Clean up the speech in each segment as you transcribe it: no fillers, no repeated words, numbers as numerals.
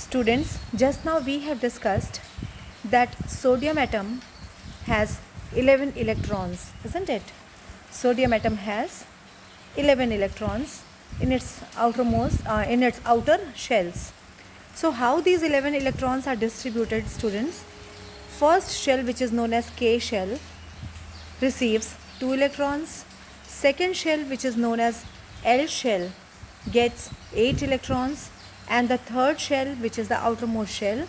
Students, just now we have discussed that sodium atom has 11 electrons, isn't it? Sodium atom has 11 electrons in its outer shells. So how these 11 electrons are distributed, students? First shell, which is known as K shell, receives 2 electrons. Second shell, which is known as L shell, gets 8 electrons, and the third shell, which is the outermost shell,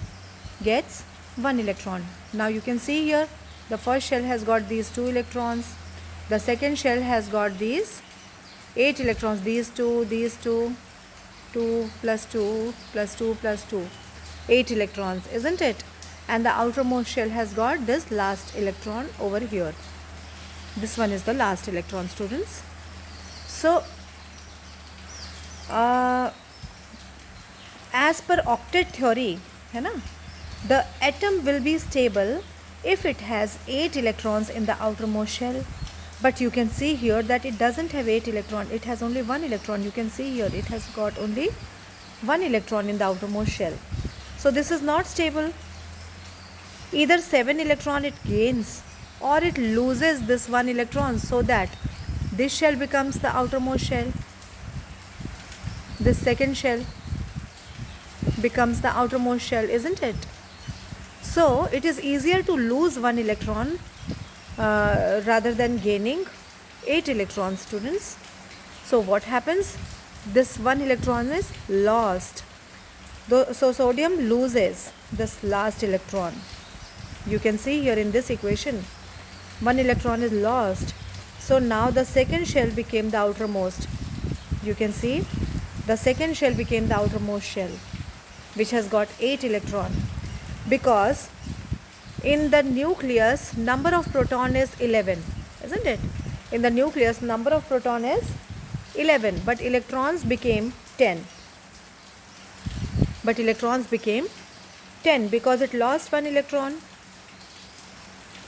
gets 1 electron. Now you can see here the first shell has got these 2 electrons, the second shell has got these 8 electrons, these 2, 2 plus 2 plus 2 plus 2, 8 electrons, isn't it? And the outermost shell has got this last electron over here. This one is the last electron, students. So as per octet theory, the atom will be stable if it has 8 electrons in the outermost shell. But you can see here that it doesn't have 8 electrons, it has only 1 electron. You can see here it has got only 1 electron in the outermost shell. So this is not stable. Either 7 electron it gains or it loses this 1 electron, so that this shell becomes the outermost shell, this second shell becomes the outermost shell, isn't it? So it is easier to lose 1 electron rather than gaining 8 electrons, students. So what happens? This 1 electron is lost. So sodium loses this last electron. You can see here in this equation 1 electron is lost. So now the second shell became the outermost. You can see the second shell became the outermost shell, which has got 8 electron, because in the nucleus number of proton is 11, isn't it? In the nucleus number of proton is 11, but electrons became 10. But electrons became 10 because it lost 1 electron.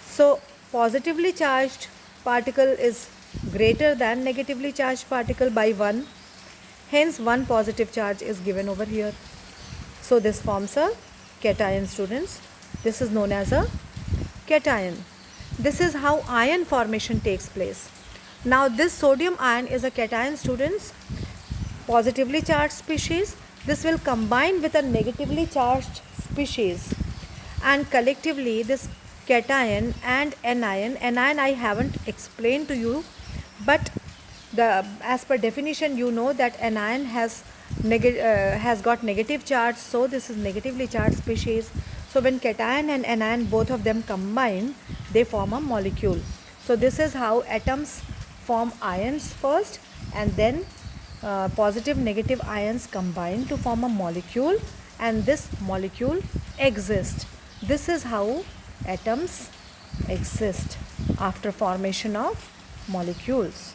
So positively charged particle is greater than negatively charged particle by 1. Hence 1 positive charge is given over here. So this forms a cation, students. This is known as a cation. This is how ion formation takes place. Now this sodium ion is a cation, students, positively charged species. This will combine with a negatively charged species, and collectively this cation and anion I haven't explained to you, but as per definition you know that anion has got negative charge, so this is negatively charged species. So when cation and anion, both of them combine, they form a molecule. So this is how atoms form ions first, and then positive negative ions combine to form a molecule, and this molecule exists. This is how atoms exist after formation of molecules.